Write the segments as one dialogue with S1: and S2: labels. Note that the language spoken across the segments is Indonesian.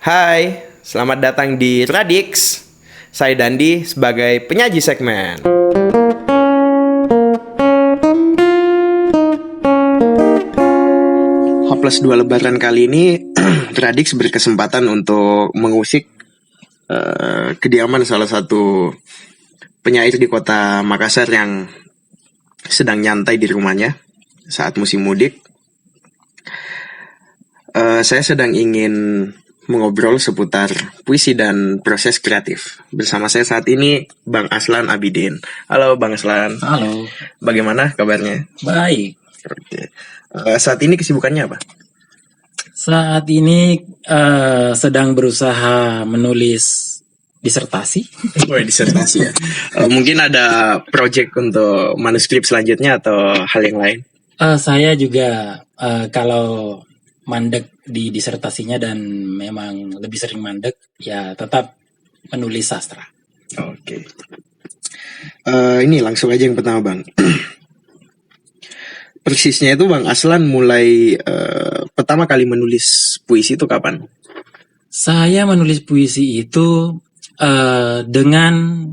S1: Hai, selamat datang di Radix. Saya Dandi sebagai penyaji segmen. H+2 Lebaran kali ini Radix berkesempatan untuk mengusik kediaman salah satu penyair di kota Makassar yang sedang nyantai di rumahnya saat musim mudik. Saya sedang ingin mengobrol seputar puisi dan proses kreatif. Bersama saya saat ini Bang Aslan Abidin. Halo Bang Aslan.
S2: Halo.
S1: Bagaimana kabarnya?
S2: Baik.
S1: Oke. Saat ini kesibukannya apa?
S2: Saat ini sedang berusaha menulis disertasi.
S1: Disertasi ya. Mungkin ada project untuk manuskrip selanjutnya atau hal yang lain?
S2: Saya juga kalau mandek di disertasinya dan memang lebih sering mandek, ya tetap menulis sastra.
S1: Oke. Ini langsung aja yang pertama Bang. Persisnya itu Bang Aslan mulai pertama kali menulis puisi itu kapan?
S2: Saya menulis puisi itu dengan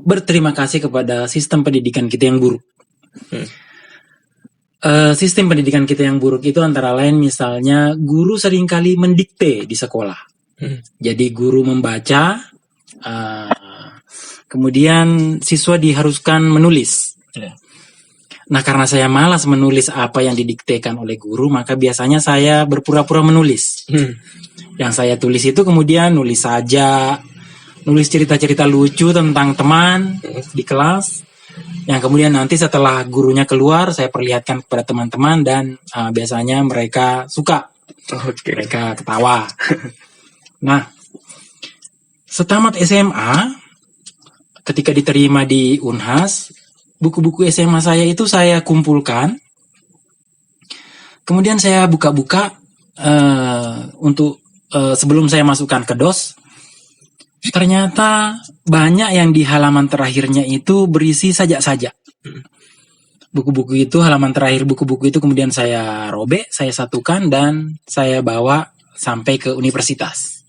S2: berterima kasih kepada sistem pendidikan kita yang buruk. Sistem pendidikan kita yang buruk itu antara lain misalnya guru seringkali mendikte di sekolah. Jadi guru membaca, kemudian siswa diharuskan menulis. Nah, karena saya malas menulis apa yang didiktekan oleh guru, maka biasanya saya berpura-pura menulis. Yang saya tulis itu kemudian nulis saja, nulis cerita-cerita lucu tentang teman di kelas, yang kemudian nanti setelah gurunya keluar, saya perlihatkan kepada teman-teman dan biasanya mereka suka, mereka ketawa. Nah, setamat SMA, ketika diterima di Unhas, buku-buku SMA saya itu saya kumpulkan, kemudian saya buka-buka untuk sebelum saya masukkan ke DOS. Ternyata banyak yang di halaman terakhirnya itu berisi sajak saja. Buku-buku itu, halaman terakhir buku-buku itu kemudian saya robek, saya satukan dan saya bawa sampai ke universitas.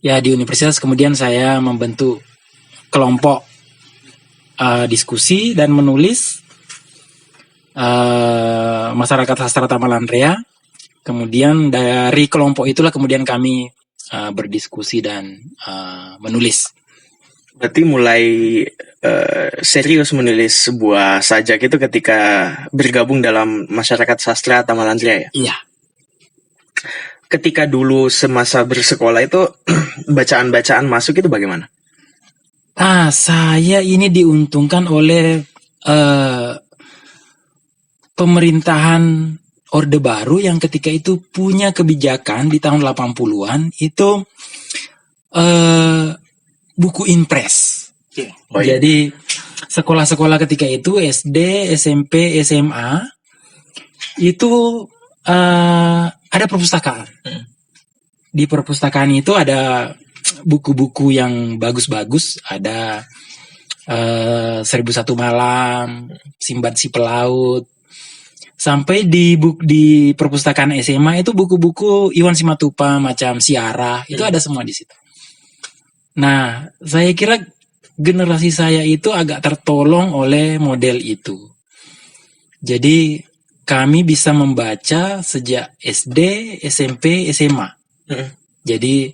S2: Ya, di universitas kemudian saya membentuk kelompok diskusi dan menulis masyarakat sastra Tamalandrea. Kemudian dari kelompok itulah kemudian kami berdiskusi dan menulis.
S1: Berarti mulai serius menulis sebuah sajak itu ketika bergabung dalam masyarakat sastra Tamalandrea ya?
S2: Iya.
S1: Ketika dulu semasa bersekolah itu bacaan-bacaan masuk itu bagaimana?
S2: Saya ini diuntungkan oleh pemerintahan Orde Baru yang ketika itu punya kebijakan di tahun 80-an itu buku impres. Jadi sekolah-sekolah ketika itu SD, SMP, SMA itu ada perpustakaan. Di perpustakaan itu ada buku-buku yang bagus-bagus, ada 1001 Malam, Simbad si Pelaut. Sampai di perpustakaan SMA itu buku-buku Iwan Simatupang macam Siarah, itu ada semua di situ. Nah, saya kira generasi saya itu agak tertolong oleh model itu. Jadi kami bisa membaca sejak SD, SMP, SMA. Jadi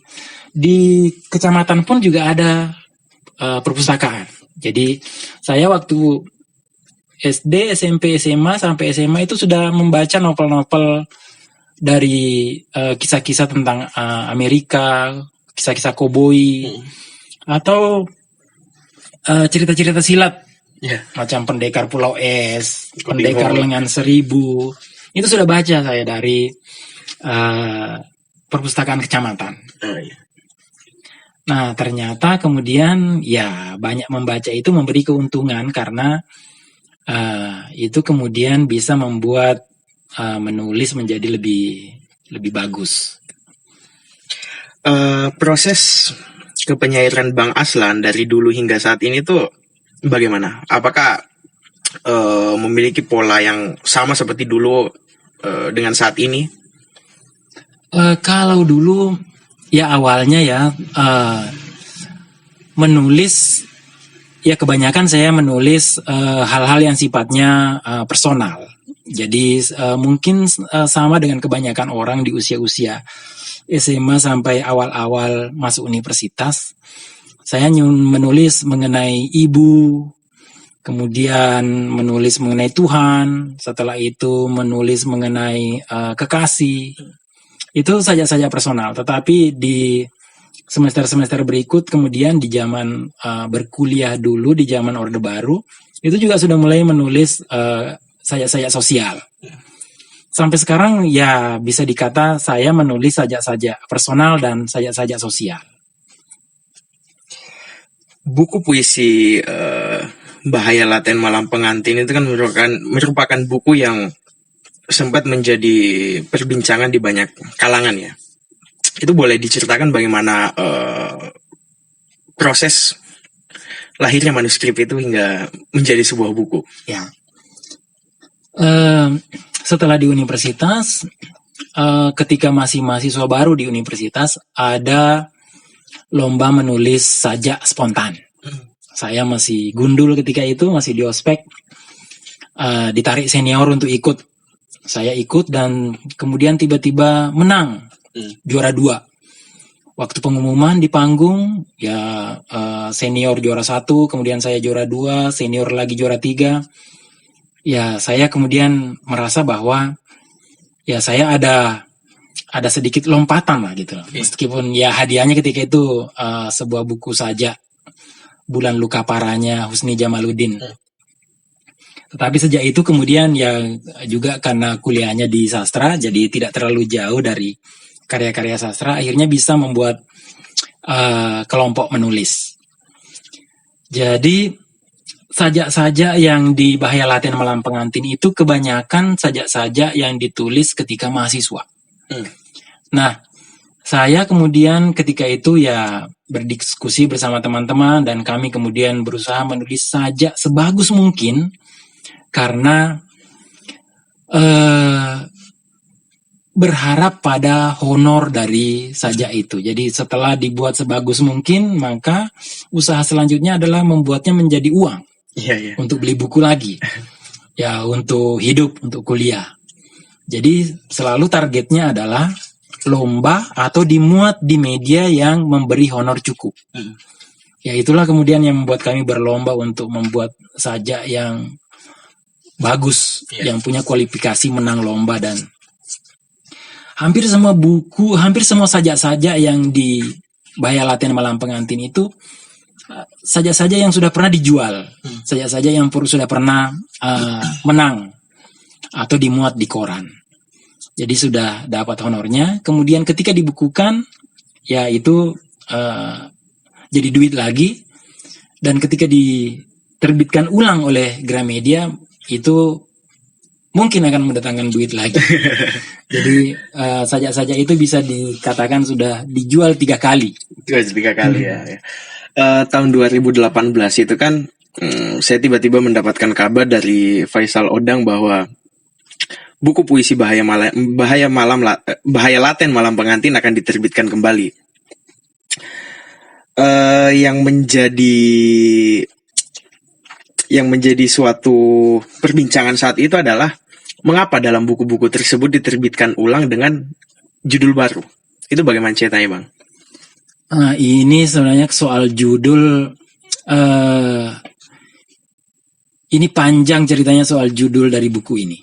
S2: di kecamatan pun juga ada perpustakaan. Jadi saya waktu SD, SMP, SMA sampai SMA itu sudah membaca novel-novel dari kisah-kisah tentang Amerika, kisah-kisah koboi, atau cerita-cerita silat, macam Pendekar Pulau Es, Pendekar Lengan Seribu. Itu sudah baca saya dari perpustakaan kecamatan. Nah, ternyata kemudian ya banyak membaca itu memberi keuntungan karena itu kemudian bisa membuat menulis menjadi lebih bagus.
S1: Proses kepenyairan Bang Aslan dari dulu hingga saat ini tuh bagaimana? Apakah memiliki pola yang sama seperti dulu dengan saat ini?
S2: Kalau dulu ya awalnya ya menulis ya kebanyakan saya menulis hal-hal yang sifatnya personal. Jadi mungkin sama dengan kebanyakan orang di usia-usia SMA sampai awal-awal masuk universitas, saya menulis mengenai ibu, kemudian menulis mengenai Tuhan, setelah itu menulis mengenai kekasih. Itu saja personal, tetapi di semester-semester berikut kemudian di zaman berkuliah dulu di zaman Orde Baru itu juga sudah mulai menulis sajak-sajak sosial. Sampai sekarang ya bisa dikata saya menulis sajak-sajak personal dan sajak-sajak sosial.
S1: Buku puisi Bahaya Laten Malam Pengantin itu kan merupakan buku yang sempat menjadi perbincangan di banyak kalangan ya. Itu boleh diceritakan bagaimana proses lahirnya manuskrip itu hingga menjadi sebuah buku.
S2: Ya. Setelah di universitas, ketika masih mahasiswa baru di universitas, ada lomba menulis sajak spontan. Saya masih gundul ketika itu, masih di ospek, ditarik senior untuk ikut. Saya ikut dan kemudian tiba-tiba menang, juara 2. Waktu pengumuman di panggung, ya senior juara 1, kemudian saya juara 2, senior lagi juara 3. Ya saya kemudian merasa bahwa ya saya ada sedikit lompatan lah gitu. Meskipun ya hadiahnya ketika itu sebuah buku saja, Bulan Luka Parahnya Husni Jamaluddin. Tetapi sejak itu kemudian ya juga karena kuliahnya di sastra, jadi tidak terlalu jauh dari karya-karya sastra, akhirnya bisa membuat kelompok menulis. Jadi sajak-sajak yang di Bahaya Laten Malam Pengantin itu kebanyakan sajak-sajak yang ditulis ketika mahasiswa. Nah, saya kemudian ketika itu ya berdiskusi bersama teman-teman dan kami kemudian berusaha menulis sajak sebagus mungkin karena berharap pada honor dari sajak itu. Jadi setelah dibuat sebagus mungkin, maka usaha selanjutnya adalah membuatnya menjadi uang. Untuk beli buku lagi. Ya, untuk hidup, untuk kuliah. Jadi selalu targetnya adalah lomba atau dimuat di media yang memberi honor cukup. Ya itulah kemudian yang membuat kami berlomba untuk membuat sajak yang bagus, yang punya kualifikasi menang lomba, dan hampir semua buku, hampir semua sajak-sajak yang di Bahaya Laten Malam Pengantin itu sajak-sajak yang sudah pernah dijual, sajak-sajak yang sudah pernah menang atau dimuat di koran. Jadi sudah dapat honornya. Kemudian ketika dibukukan, ya itu jadi duit lagi. Dan ketika diterbitkan ulang oleh Gramedia, itu mungkin akan mendatangkan duit lagi. Jadi sajak-sajak itu bisa dikatakan sudah dijual 3 kali.
S1: 3 kali ya. Tahun 2018 itu kan saya tiba-tiba mendapatkan kabar dari Faisal Odang bahwa buku puisi Bahaya Laten Malam Pengantin akan diterbitkan kembali. Yang menjadi suatu perbincangan saat itu adalah mengapa dalam buku-buku tersebut diterbitkan ulang dengan judul baru. Itu bagaimana ceritanya, Bang?
S2: Ini sebenarnya soal judul, ini panjang ceritanya soal judul dari buku ini.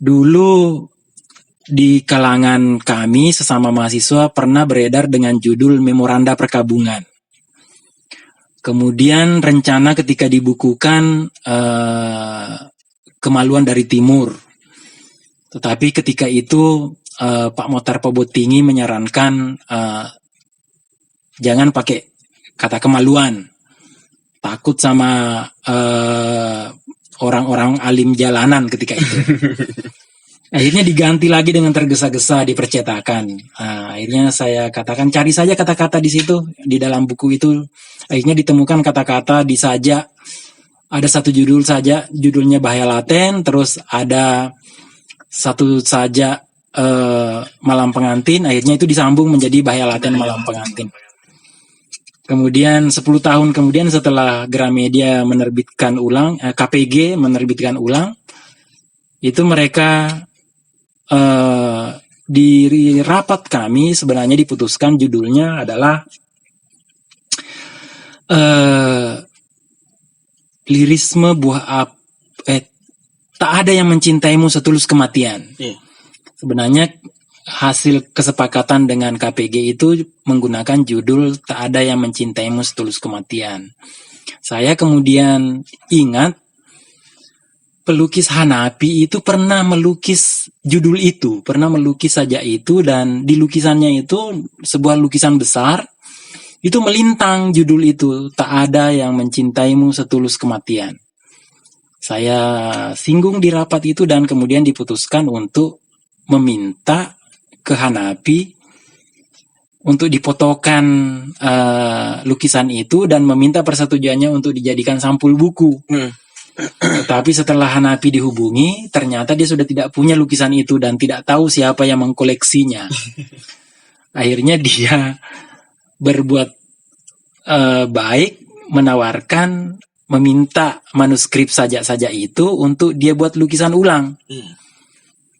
S2: Dulu di kalangan kami sesama mahasiswa pernah beredar dengan judul Memoranda Perkabungan. Kemudian rencana ketika dibukukan Kemaluan dari Timur. Tetapi ketika itu Pak Motar Pobotinggi menyarankan jangan pakai kata kemaluan. Takut sama orang-orang alim jalanan ketika itu. Akhirnya diganti lagi dengan tergesa-gesa di percetakan. Akhirnya saya katakan cari saja kata-kata di situ, di dalam buku itu. Akhirnya ditemukan kata-kata di sajak. Ada satu judul saja, judulnya Bahaya Laten. Terus ada satu sajak Malam Pengantin, akhirnya itu disambung menjadi Bahaya Laten Malam Pengantin. Kemudian 10 tahun kemudian setelah Gramedia menerbitkan ulang, KPG menerbitkan ulang, itu mereka di rapat kami sebenarnya diputuskan judulnya adalah Lirisme Buah Tak Ada Yang Mencintaimu Setulus Kematian. Sebenarnya hasil kesepakatan dengan KPG itu menggunakan judul Tak Ada Yang Mencintaimu Setulus Kematian. Saya kemudian ingat pelukis Hanapi itu pernah melukis judul itu, pernah melukis saja itu, dan di lukisannya itu sebuah lukisan besar, itu melintang judul itu, Tak Ada Yang Mencintaimu Setulus Kematian. Saya singgung di rapat itu dan kemudian diputuskan untuk meminta ke Hanapi untuk dipotokan lukisan itu dan meminta persetujuannya untuk dijadikan sampul buku. Tetapi setelah Hanapi dihubungi, ternyata dia sudah tidak punya lukisan itu dan tidak tahu siapa yang mengkoleksinya. Akhirnya dia berbuat baik, menawarkan, meminta manuskrip saja itu untuk dia buat lukisan ulang.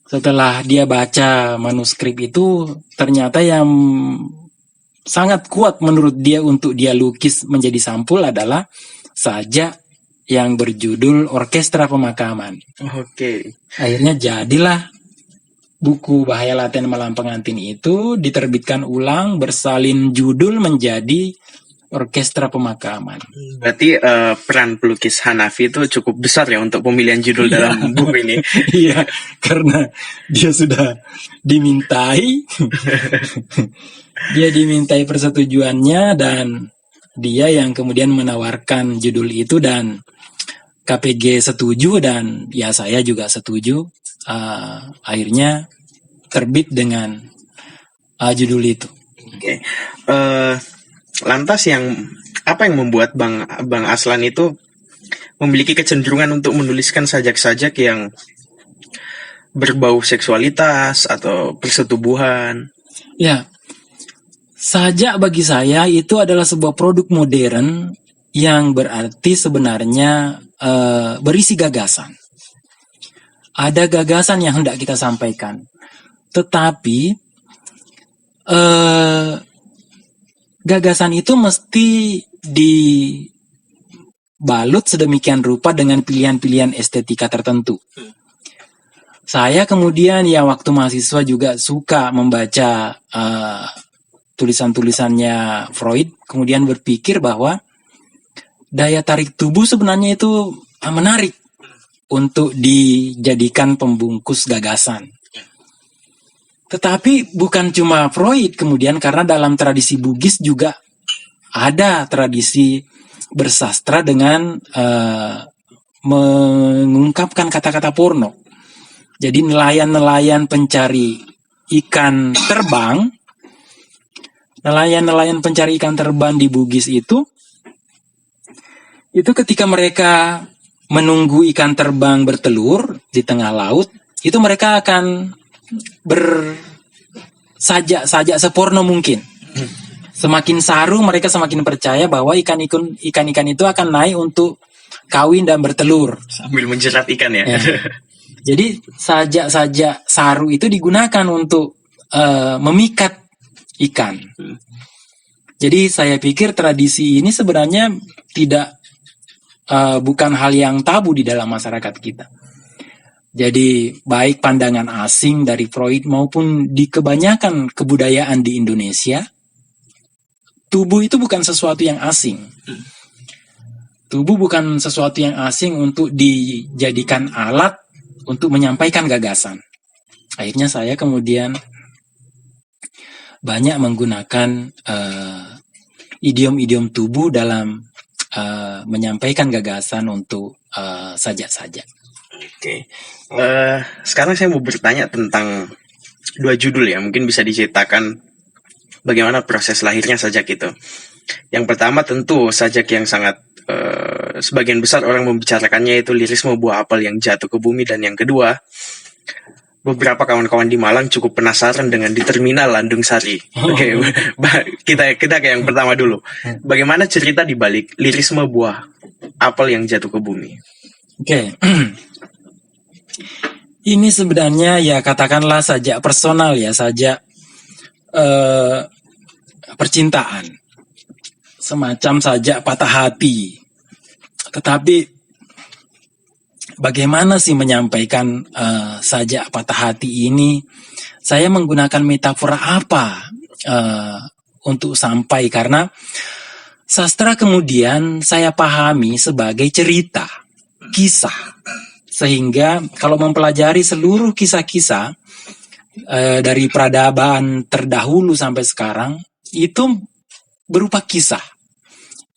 S2: Setelah dia baca manuskrip itu, ternyata yang sangat kuat menurut dia untuk dia lukis menjadi sampul adalah sajak yang berjudul Orkestra Pemakaman. Akhirnya jadilah buku Bahaya Laten Malam Pengantin itu diterbitkan ulang bersalin judul menjadi Orkestra Pemakaman.
S1: Berarti peran pelukis Hanafi itu cukup besar ya untuk pemilihan judul dalam buku ini.
S2: Iya, karena dia sudah dimintai, dia dimintai persetujuannya dan dia yang kemudian menawarkan judul itu dan KPG setuju dan ya saya juga setuju. Akhirnya terbit dengan judul itu.
S1: Lantas apa yang membuat Bang Aslan itu memiliki kecenderungan untuk menuliskan sajak-sajak yang berbau seksualitas atau persetubuhan?
S2: Ya, sajak bagi saya itu adalah sebuah produk modern yang berarti sebenarnya berisi gagasan. Ada gagasan yang hendak kita sampaikan. Tetapi gagasan itu mesti dibalut sedemikian rupa dengan pilihan-pilihan estetika tertentu. Saya kemudian ya waktu mahasiswa juga suka membaca tulisan-tulisannya Freud, kemudian berpikir bahwa daya tarik tubuh sebenarnya itu menarik untuk dijadikan pembungkus gagasan. Tetapi bukan cuma Freud kemudian, karena dalam tradisi Bugis juga ada tradisi bersastra dengan mengungkapkan kata-kata porno. Jadi nelayan-nelayan pencari ikan terbang, nelayan-nelayan pencari ikan terbang di Bugis itu ketika mereka menunggu ikan terbang bertelur di tengah laut, itu mereka akan bersajak-sajak seporno mungkin. Semakin saru mereka semakin percaya bahwa ikan-ikan itu akan naik untuk kawin dan bertelur.
S1: Sambil menjerat ikan ya.
S2: Jadi sajak-sajak saru itu digunakan untuk memikat ikan. Jadi saya pikir tradisi ini sebenarnya bukan hal yang tabu di dalam masyarakat kita. Jadi baik pandangan asing dari Freud maupun di kebanyakan kebudayaan di Indonesia, tubuh itu bukan sesuatu yang asing. Tubuh bukan sesuatu yang asing untuk dijadikan alat untuk menyampaikan gagasan. Akhirnya saya kemudian banyak menggunakan idiom-idiom tubuh dalam menyampaikan gagasan untuk sajak-sajak.
S1: Sekarang saya mau bertanya tentang dua judul ya, mungkin bisa diceritakan bagaimana proses lahirnya sajak itu. Yang pertama tentu sajak yang sangat sebagian besar orang membicarakannya itu Lirisme Buah Apel yang Jatuh ke Bumi, dan yang kedua beberapa kawan-kawan di Malang cukup penasaran dengan di terminal Landung Sari. Oke, kita ke yang pertama dulu. Bagaimana cerita di balik lirisme buah apel yang jatuh ke bumi?
S2: Oke. Ini sebenarnya ya katakanlah saja personal ya, saja percintaan. Semacam saja patah hati. Tetapi bagaimana sih menyampaikan sajak patah hati ini? Saya menggunakan metafora apa untuk sampai, karena sastra kemudian saya pahami sebagai cerita, kisah. Sehingga kalau mempelajari seluruh kisah-kisah dari peradaban terdahulu sampai sekarang, itu berupa kisah.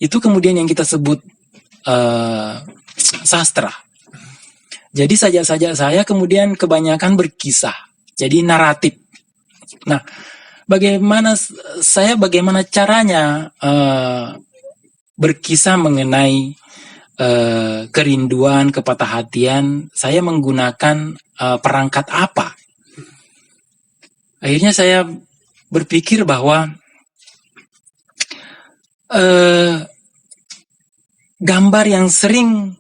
S2: Itu kemudian yang kita sebut sastra. Jadi sajak-sajak saya kemudian kebanyakan berkisah, jadi naratif. Nah, bagaimana caranya berkisah mengenai kerinduan, kepatahhatian? Saya menggunakan perangkat apa? Akhirnya saya berpikir bahwa gambar yang sering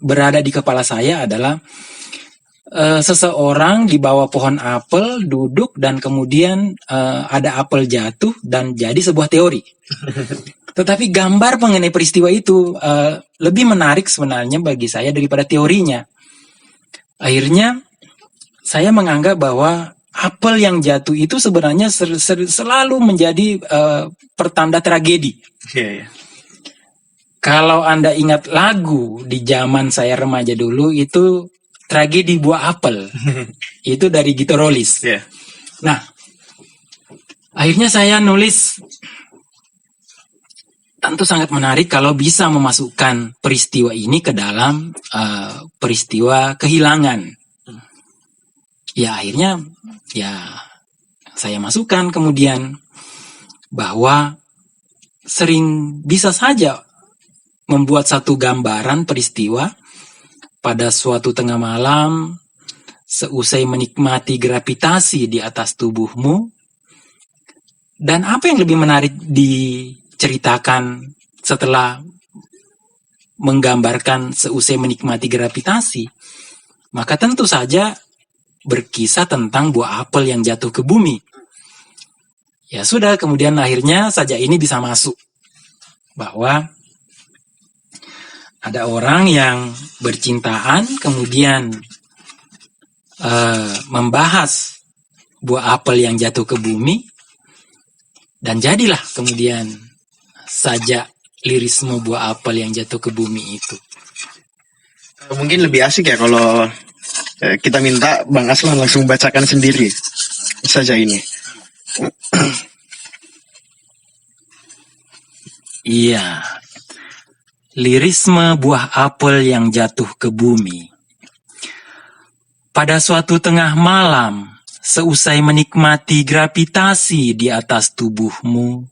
S2: berada di kepala saya adalah seseorang di bawah pohon apel duduk dan kemudian ada apel jatuh dan jadi sebuah teori. Tetapi gambar mengenai peristiwa itu lebih menarik sebenarnya bagi saya daripada teorinya. Akhirnya saya menganggap bahwa apel yang jatuh itu sebenarnya selalu menjadi pertanda tragedi.
S1: Yeah.
S2: Kalau Anda ingat lagu di zaman saya remaja dulu, itu Tragedi Buah Apel. Itu dari Gito Rolis.
S1: Yeah.
S2: Nah, akhirnya saya nulis, tentu sangat menarik kalau bisa memasukkan peristiwa ini ke dalam peristiwa kehilangan. Ya akhirnya ya saya masukkan kemudian bahwa sering bisa saja membuat satu gambaran peristiwa pada suatu tengah malam seusai menikmati gravitasi di atas tubuhmu. Dan apa yang lebih menarik diceritakan setelah menggambarkan seusai menikmati gravitasi? Maka tentu saja berkisah tentang buah apel yang jatuh ke bumi. Ya sudah, kemudian akhirnya saja ini bisa masuk. Bahwa ada orang yang bercintaan kemudian membahas buah apel yang jatuh ke bumi, dan jadilah kemudian sajak lirisme buah apel yang jatuh ke bumi itu.
S1: Mungkin lebih asik ya kalau kita minta Bang Aslan langsung bacakan sendiri saja ini.
S2: Iya. Lirisme buah apel yang jatuh ke bumi. Pada suatu tengah malam, seusai menikmati gravitasi di atas tubuhmu,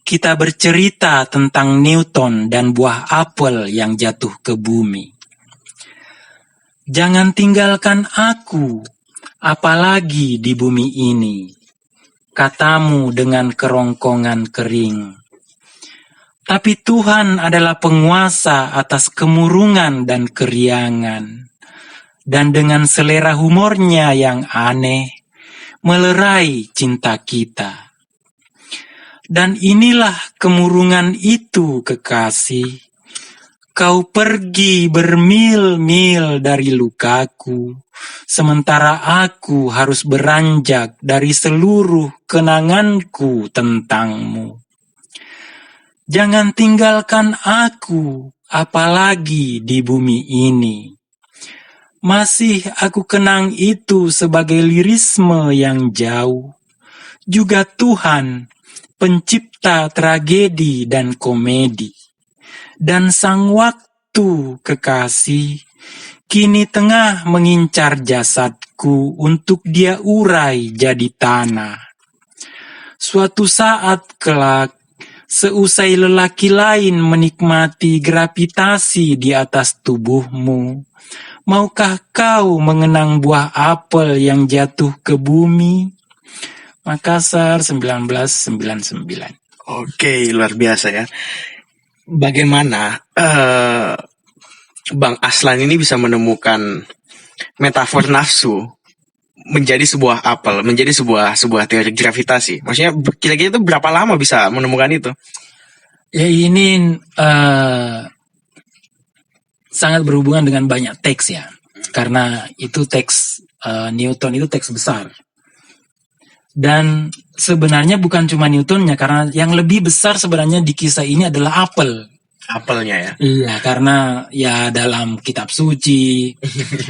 S2: kita bercerita tentang Newton dan buah apel yang jatuh ke bumi. Jangan tinggalkan aku, apalagi di bumi ini, katamu dengan kerongkongan kering. Tapi Tuhan adalah penguasa atas kemurungan dan keriangan. Dan dengan selera humornya yang aneh, melerai cinta kita. Dan inilah kemurungan itu, kekasih. Kau pergi bermil-mil dari lukaku, sementara aku harus beranjak dari seluruh kenanganku tentangmu. Jangan tinggalkan aku, apalagi di bumi ini. Masih aku kenang itu sebagai lirisme yang jauh. Juga Tuhan, pencipta tragedi dan komedi. Dan sang waktu, kekasih, kini tengah mengincar jasadku untuk dia urai jadi tanah. Suatu saat kelak, Seusai lelaki lain menikmati gravitasi di atas tubuhmu, maukah kau mengenang buah apel yang jatuh ke bumi? Makassar 1999.
S1: Oke, luar biasa ya. Bagaimana Bang Aslan ini bisa menemukan metafor nafsu menjadi sebuah apel, menjadi sebuah teori gravitasi. Maksudnya kira-kira itu berapa lama bisa menemukan itu?
S2: Ya ini sangat berhubungan dengan banyak teks ya. Karena itu teks Newton itu teks besar. Dan sebenarnya bukan cuma Newtonnya, karena yang lebih besar sebenarnya di kisah ini adalah apel.
S1: Apelnya ya.
S2: Iya, karena ya dalam kitab suci,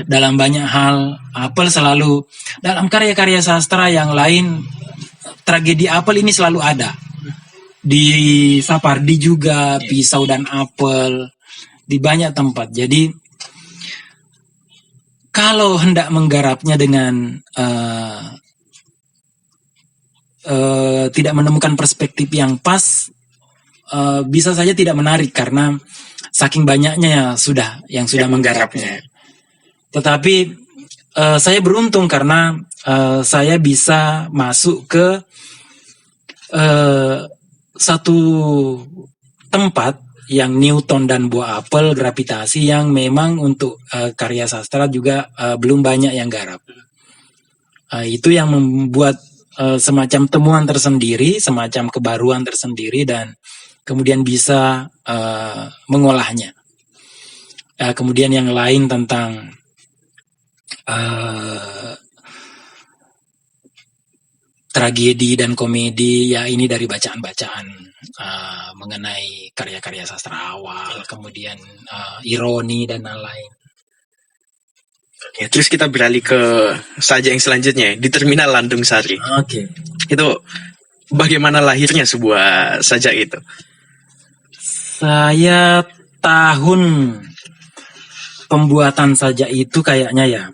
S2: dalam banyak hal, apel selalu, dalam karya-karya sastra yang lain, tragedi apel ini selalu ada. Di Sapardi juga, pisau dan apel, di banyak tempat. Jadi, kalau hendak menggarapnya dengan tidak menemukan perspektif yang pas, bisa saja tidak menarik karena saking banyaknya yang sudah menggarapnya. Tetapi saya beruntung karena saya bisa masuk ke satu tempat yang Newton dan buah apel gravitasi yang memang untuk karya sastra juga belum banyak yang garap. Itu yang membuat semacam temuan tersendiri, semacam kebaruan tersendiri, dan kemudian bisa mengolahnya. Kemudian yang lain tentang tragedi dan komedi, ya ini dari bacaan-bacaan mengenai karya-karya sastra awal, kemudian ironi dan lain-lain.
S1: Ya, terus kita beralih ke saja yang selanjutnya di Terminal Landung Sari.
S2: Oke.
S1: Itu bagaimana lahirnya sebuah sajak itu?
S2: Saya tahun pembuatan sajak itu kayaknya ya.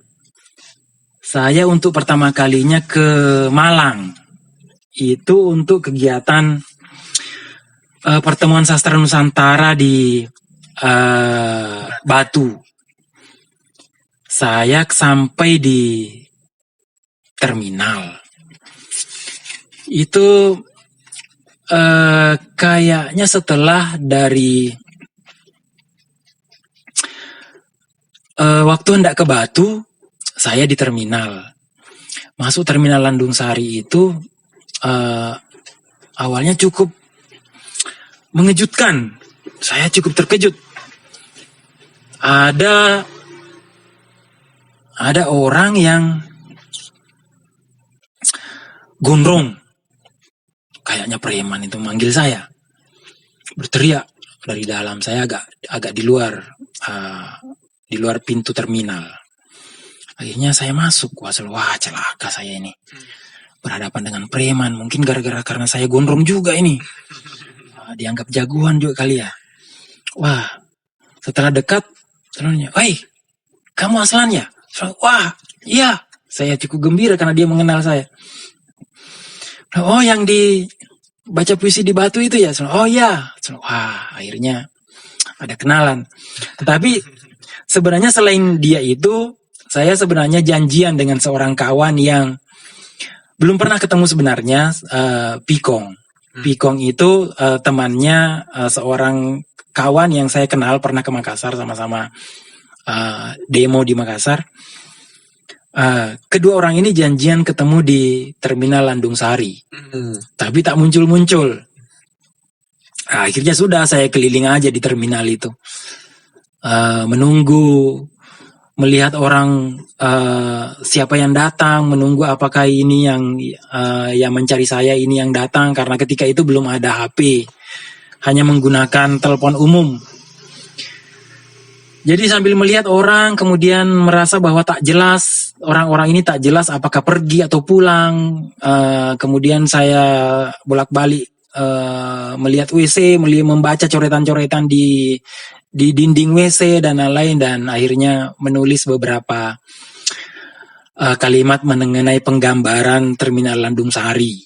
S2: Saya untuk pertama kalinya ke Malang. Itu untuk kegiatan pertemuan sastra Nusantara di Batu. Saya sampai di terminal. Itu kayaknya setelah dari waktu hendak ke Batu, saya di terminal. Masuk terminal Landung Sari itu awalnya cukup mengejutkan. Saya cukup terkejut. Ada orang yang gondrong, kayaknya preman itu manggil saya, berteriak dari dalam. Saya agak di luar pintu terminal. Akhirnya saya masuk. Wah celaka saya ini, berhadapan dengan preman. Mungkin karena saya gondrong juga ini, dianggap jagoan juga kali ya. Wah, setelah dekat, terusnya, "Hei, kamu Aslan ya?" "Wah, iya." Saya cukup gembira karena dia mengenal saya. "Oh, yang di baca puisi di Batu itu ya?" "Oh iya." Wah, akhirnya ada kenalan. Tetapi sebenarnya selain dia itu, saya sebenarnya janjian dengan seorang kawan yang belum pernah ketemu sebenarnya, Pikong. Pikong itu temannya seorang kawan yang saya kenal, pernah ke Makassar sama-sama demo di Makassar. Kedua orang ini janjian ketemu di Terminal Landung Sari, tapi tak muncul-muncul. Akhirnya sudah, saya keliling aja di terminal itu, menunggu, melihat orang siapa yang datang, menunggu apakah ini yang mencari saya ini yang datang, karena ketika itu belum ada HP, hanya menggunakan telepon umum. Jadi sambil melihat orang, kemudian merasa bahwa tak jelas, orang-orang ini tak jelas apakah pergi atau pulang. Kemudian saya bolak-balik melihat WC, membaca coretan-coretan di dinding WC dan lain-lain, dan akhirnya menulis beberapa kalimat mengenai penggambaran Terminal Landung Sari.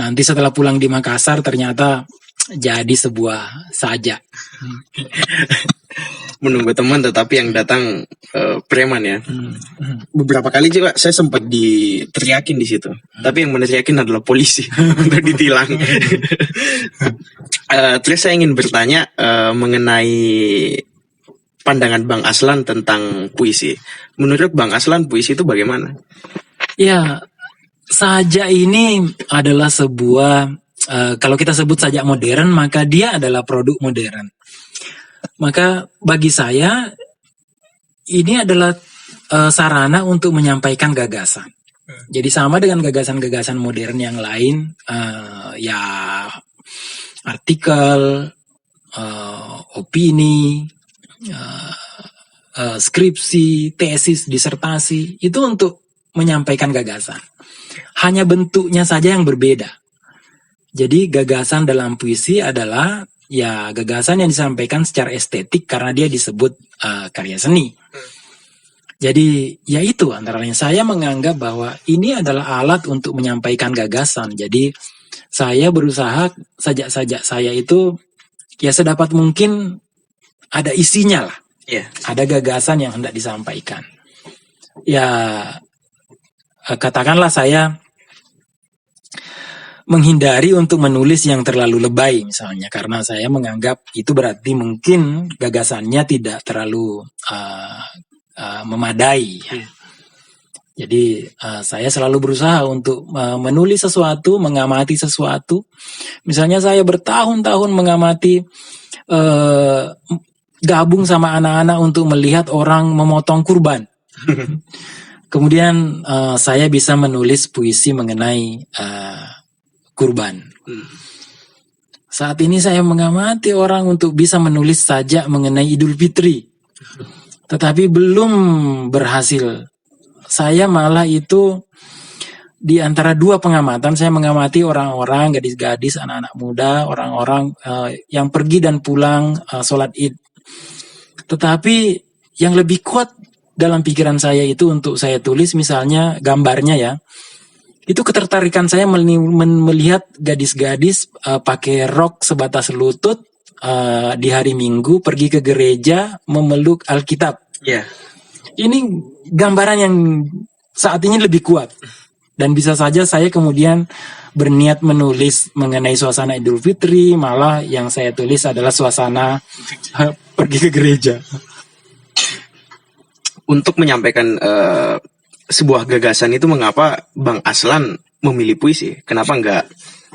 S2: Nanti setelah pulang di Makassar, ternyata jadi sebuah sajak.
S1: Menunggu teman tetapi yang datang preman ya. Beberapa kali juga saya sempat diteriakin di situ. Tapi yang meneriakin adalah polisi untuk ditilang. Terus saya ingin bertanya mengenai pandangan Bang Aslan tentang puisi. Menurut Bang Aslan puisi itu bagaimana?
S2: Ya, sajak ini adalah sebuah kalau kita sebut sajak modern, maka dia adalah produk modern. Maka bagi saya ini adalah sarana untuk menyampaikan gagasan. Jadi sama dengan gagasan-gagasan modern yang lain, ya artikel, opini, skripsi, tesis, disertasi, itu untuk menyampaikan gagasan. Hanya bentuknya saja yang berbeda. Jadi gagasan dalam puisi adalah ya gagasan yang disampaikan secara estetik karena dia disebut karya seni. Jadi ya itu antara lain saya menganggap bahwa ini adalah alat untuk menyampaikan gagasan. Jadi saya berusaha sajak-sajak saya itu ya sedapat mungkin ada isinya lah.
S1: Yeah.
S2: Ada gagasan yang hendak disampaikan. Ya katakanlah saya menghindari untuk menulis yang terlalu lebay misalnya, karena saya menganggap itu berarti mungkin gagasannya tidak terlalu memadai. Jadi saya selalu berusaha untuk menulis sesuatu, mengamati sesuatu. Misalnya saya bertahun-tahun mengamati, gabung sama anak-anak untuk melihat orang memotong kurban. Kemudian saya bisa menulis puisi mengenai kurban. Saat ini saya mengamati orang untuk bisa menulis sajak mengenai Idul Fitri. Tetapi belum berhasil. Saya malah itu di antara dua pengamatan, saya mengamati orang-orang, gadis-gadis, anak-anak muda, orang-orang yang pergi dan pulang sholat Id. Tetapi yang lebih kuat dalam pikiran saya itu untuk saya tulis misalnya gambarnya ya. Itu ketertarikan saya melihat gadis-gadis pakai rok sebatas lutut di hari Minggu pergi ke gereja memeluk Alkitab.
S1: Yeah.
S2: Ini gambaran yang saat ini lebih kuat. Dan bisa saja saya kemudian berniat menulis mengenai suasana Idul Fitri, malah yang saya tulis adalah suasana pergi ke gereja.
S1: Untuk menyampaikan sebuah gagasan itu mengapa Bang Aslan memilih puisi? Kenapa enggak?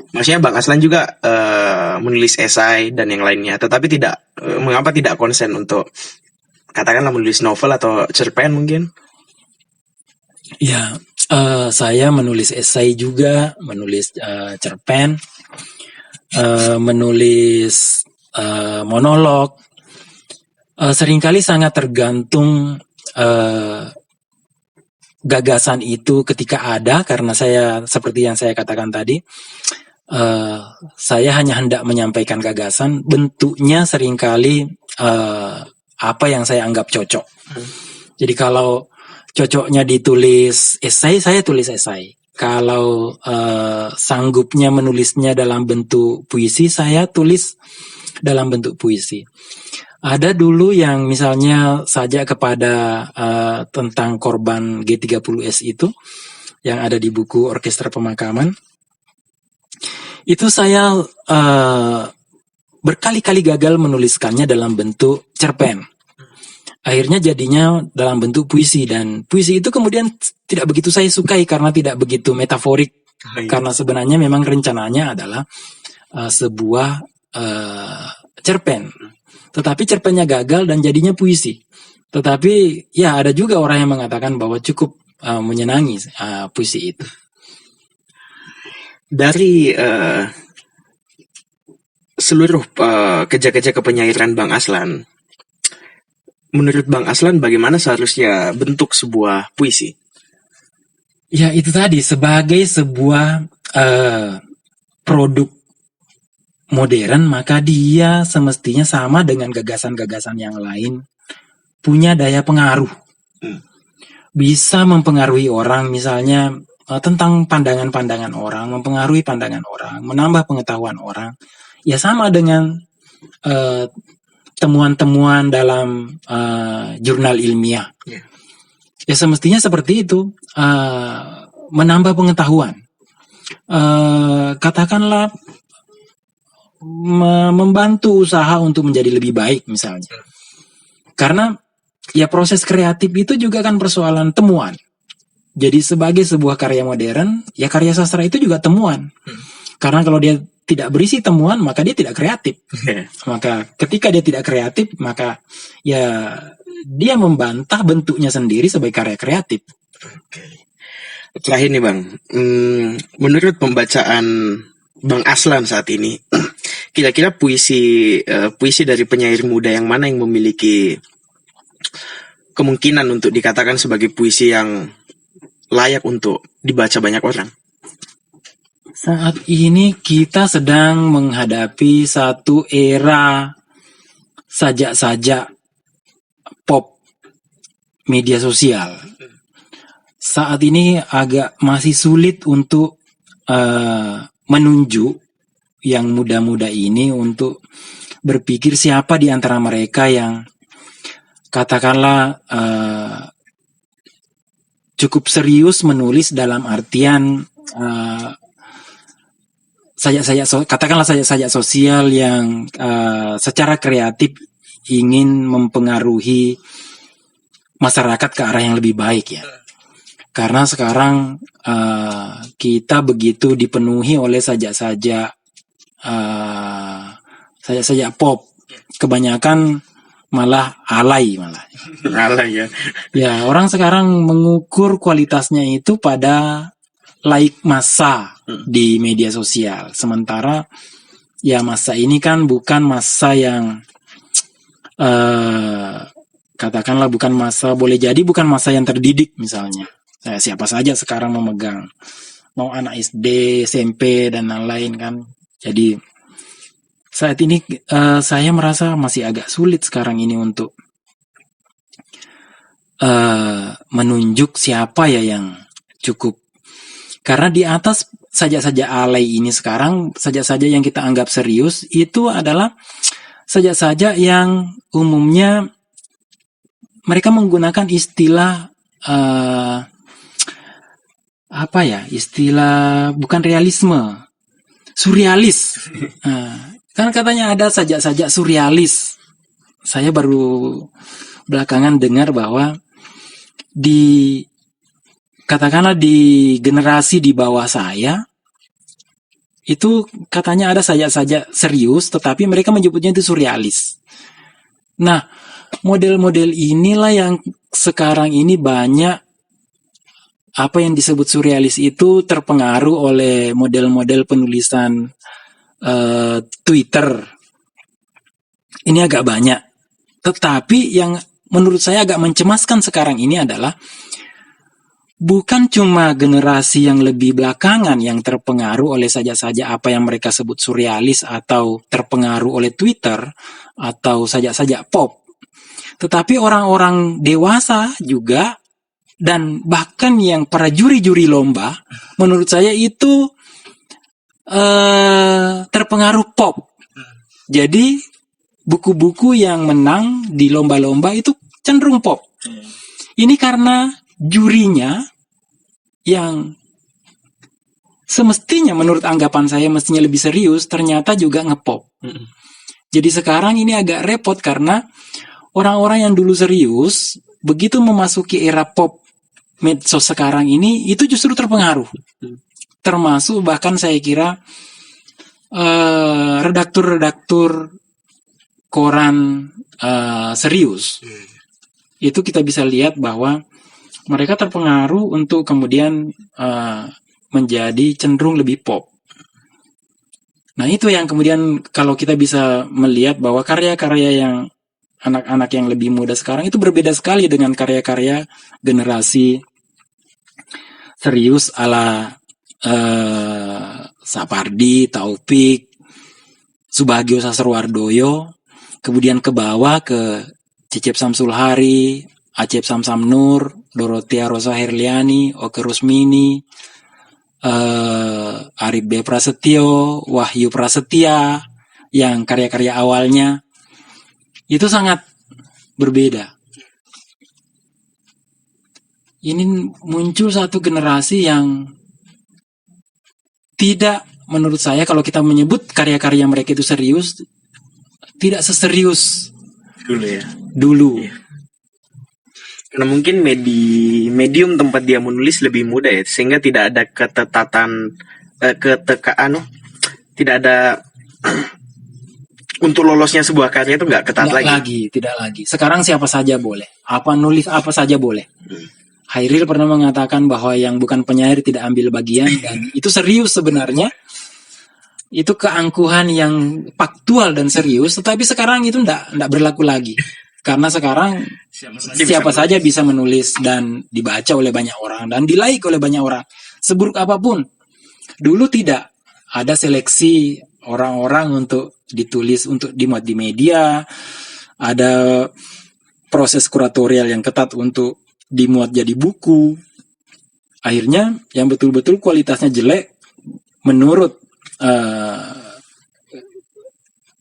S1: Maksudnya Bang Aslan juga menulis esai dan yang lainnya, tetapi tidak mengapa tidak konsen untuk katakanlah menulis novel atau cerpen mungkin?
S2: Ya, saya menulis esai juga, menulis cerpen, menulis monolog. Seringkali sangat tergantung gagasan itu ketika ada, karena saya seperti yang saya katakan tadi, saya hanya hendak menyampaikan gagasan, bentuknya seringkali apa yang saya anggap cocok. Jadi kalau cocoknya ditulis esai, saya tulis esai. Kalau sanggupnya menulisnya dalam bentuk puisi, saya tulis dalam bentuk puisi. Ada dulu yang misalnya saja kepada tentang korban G30S itu, yang ada di buku Orkestra Pemakaman. Itu saya berkali-kali gagal menuliskannya dalam bentuk cerpen. Akhirnya jadinya dalam bentuk puisi, dan puisi itu kemudian tidak begitu saya sukai karena tidak begitu metaforik. Karena sebenarnya memang rencananya adalah sebuah cerpen. Tetapi cerpennya gagal dan jadinya puisi. Tetapi ya ada juga orang yang mengatakan bahwa cukup menyenangi puisi itu.
S1: Dari seluruh kerja-kerja kepenyairan Bang Aslan, menurut Bang Aslan bagaimana seharusnya bentuk sebuah puisi?
S2: Ya itu tadi, sebagai sebuah produk modern, maka dia semestinya sama dengan gagasan-gagasan yang lain, punya daya pengaruh. Bisa mempengaruhi orang, misalnya tentang pandangan-pandangan orang, mempengaruhi pandangan orang, menambah pengetahuan orang. Ya sama dengan temuan-temuan dalam jurnal ilmiah.
S1: Ya.
S2: Ya semestinya seperti itu, menambah pengetahuan. Katakanlah membantu usaha untuk menjadi lebih baik misalnya. Karena ya proses kreatif itu juga kan persoalan temuan. Jadi sebagai sebuah karya modern, ya karya sastra itu juga temuan. Karena kalau dia tidak berisi temuan, maka dia tidak kreatif. Maka ketika dia tidak kreatif, maka ya dia membantah bentuknya sendiri sebagai karya kreatif.
S1: Terakhir nih Bang, menurut pembacaan Bang Aslan saat ini, kira-kira puisi dari penyair muda yang mana yang memiliki kemungkinan untuk dikatakan sebagai puisi yang layak untuk dibaca banyak orang?
S2: Saat ini kita sedang menghadapi satu era sajak-sajak pop media sosial. Saat ini agak masih sulit untuk menunjuk yang muda-muda ini untuk berpikir siapa di antara mereka yang katakanlah cukup serius menulis dalam artian katakanlah sajak-sajak sosial yang secara kreatif ingin mempengaruhi masyarakat ke arah yang lebih baik ya. Karena sekarang kita begitu dipenuhi oleh sajak-sajak pop, kebanyakan malah alay
S1: ya.
S2: Ya, orang sekarang mengukur kualitasnya itu pada like massa di media sosial. Sementara ya masa ini kan bukan masa yang katakanlah bukan masa, boleh jadi bukan masa yang terdidik misalnya. Siapa saja sekarang memegang, mau anak SD, SMP dan lain-lain kan. Jadi saat ini saya merasa masih agak sulit sekarang ini untuk menunjuk siapa ya yang cukup. Karena di atas sajak-sajak alay ini sekarang, sajak-sajak yang kita anggap serius itu adalah sajak-sajak yang umumnya mereka menggunakan istilah istilah bukan realisme, surrealis. Kan katanya ada sajak-sajak surrealis. Saya baru belakangan dengar bahwa katakanlah di generasi di bawah saya itu katanya ada sajak-sajak serius, tetapi mereka menyebutnya itu surrealis. Nah, model-model inilah yang sekarang ini banyak apa yang disebut surrealis itu terpengaruh oleh model-model penulisan Twitter. Ini agak banyak. Tetapi yang menurut saya agak mencemaskan sekarang ini adalah bukan cuma generasi yang lebih belakangan yang terpengaruh oleh sajak-sajak apa yang mereka sebut surrealis atau terpengaruh oleh Twitter atau sajak-sajak pop. Tetapi orang-orang dewasa juga dan bahkan yang para juri-juri lomba, menurut saya itu terpengaruh pop. Jadi buku-buku yang menang di lomba-lomba itu cenderung pop. Ini karena jurinya yang semestinya menurut anggapan saya mestinya lebih serius, ternyata juga ngepop. Jadi sekarang ini agak repot karena orang-orang yang dulu serius, begitu memasuki era pop medsos sekarang ini, itu justru terpengaruh. Termasuk bahkan saya kira redaktur-redaktur koran serius. Itu kita bisa lihat bahwa mereka terpengaruh untuk kemudian menjadi cenderung lebih pop. Nah itu yang kemudian kalau kita bisa melihat bahwa karya-karya yang anak-anak yang lebih muda sekarang itu berbeda sekali dengan karya-karya generasi serius ala Sapardi, Taufik, Subagio Sastrowardoyo, kemudian ke bawah ke Cecep Samsul Hari, Acep Samsam Nur, Dorothea Rosa Herliani, Oke Rusmini, Arif B. Prasetyo, Wahyu Prasetya, yang karya-karya awalnya itu sangat berbeda. Ini muncul satu generasi yang tidak, menurut saya kalau kita menyebut karya-karya mereka itu serius, tidak seserius
S1: Dulu ya.
S2: dulu.
S1: Iya. Karena mungkin medium tempat dia menulis lebih mudah ya, sehingga tidak ada ketetatan tidak ada untuk lolosnya sebuah karya itu nggak ketat
S2: Tidak lagi. Sekarang siapa saja boleh. Nulis apa saja boleh. Hairil pernah mengatakan bahwa yang bukan penyair tidak ambil bagian, dan itu serius sebenarnya. Itu keangkuhan yang faktual dan serius, tetapi sekarang itu enggak berlaku lagi. Karena sekarang siapa saja bisa menulis dan dibaca oleh banyak orang dan di-like oleh banyak orang. Seburuk apapun. Dulu tidak ada seleksi orang-orang untuk ditulis, untuk dimuat di media. Ada proses kuratorial yang ketat untuk dimuat jadi buku. Akhirnya yang betul-betul kualitasnya jelek menurut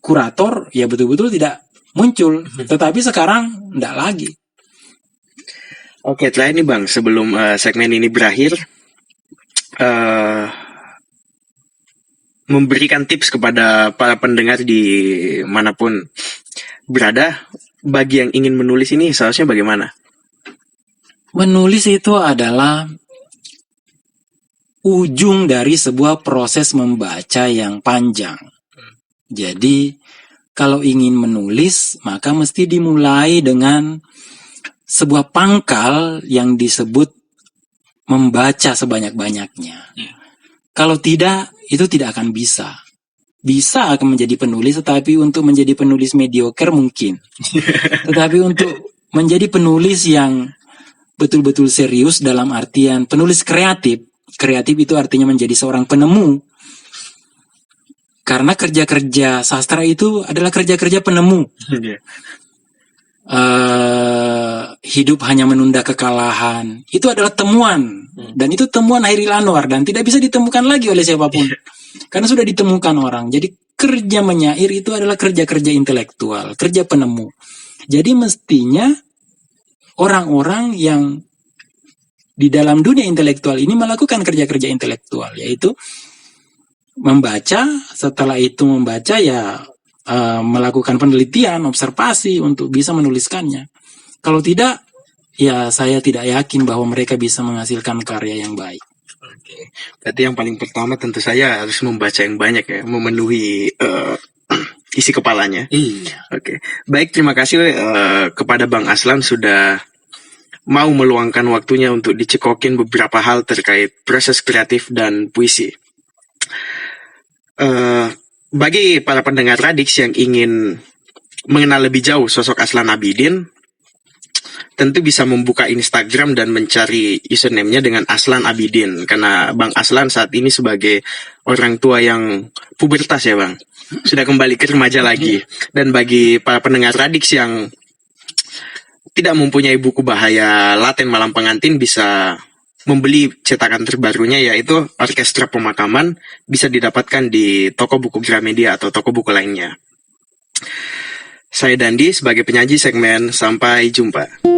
S2: kurator ya betul-betul tidak muncul. Tetapi sekarang tidak lagi.
S1: Oke, terakhir nih Bang, sebelum segmen ini berakhir, memberikan tips kepada para pendengar di manapun berada, bagi yang ingin menulis ini seharusnya bagaimana?
S2: Menulis itu adalah ujung dari sebuah proses membaca yang panjang. Jadi, kalau ingin menulis, maka mesti dimulai dengan sebuah pangkal yang disebut membaca sebanyak-banyaknya. Kalau tidak, itu tidak akan bisa. Bisa akan menjadi penulis, tetapi untuk menjadi penulis mediocre mungkin. Tetapi untuk menjadi penulis yang betul-betul serius dalam artian penulis kreatif itu artinya menjadi seorang penemu. Karena kerja-kerja sastra itu adalah kerja-kerja penemu. Hidup hanya menunda kekalahan, itu adalah temuan. Dan itu temuan Hairil Anwar dan tidak bisa ditemukan lagi oleh siapapun. Karena sudah ditemukan orang. Jadi kerja menyair itu adalah kerja-kerja intelektual, kerja penemu. Jadi mestinya orang-orang yang di dalam dunia intelektual ini melakukan kerja-kerja intelektual, yaitu membaca, setelah itu membaca ya melakukan penelitian, observasi untuk bisa menuliskannya. Kalau tidak, ya saya tidak yakin bahwa mereka bisa menghasilkan karya yang baik.
S1: Oke. Berarti yang paling pertama tentu saja harus membaca yang banyak ya, memenuhi isi kepalanya.
S2: Iya.
S1: Oke. Baik, terima kasih kepada Bang Aslan sudah mau meluangkan waktunya untuk dicekokin beberapa hal terkait proses kreatif dan puisi. Bagi para pendengar Radix yang ingin mengenal lebih jauh sosok Aslan Abidin, tentu bisa membuka Instagram dan mencari username-nya dengan Aslan Abidin. Karena Bang Aslan saat ini sebagai orang tua yang pubertas ya Bang, sudah kembali ke remaja lagi. Dan bagi para pendengar Radix yang tidak mempunyai buku Bahaya Laten Malam Pengantin, bisa membeli cetakan terbarunya, yaitu Orkestra Pemakaman, bisa didapatkan di toko buku Gramedia atau toko buku lainnya. Saya Dandi sebagai penyaji segmen Sampai Jumpa.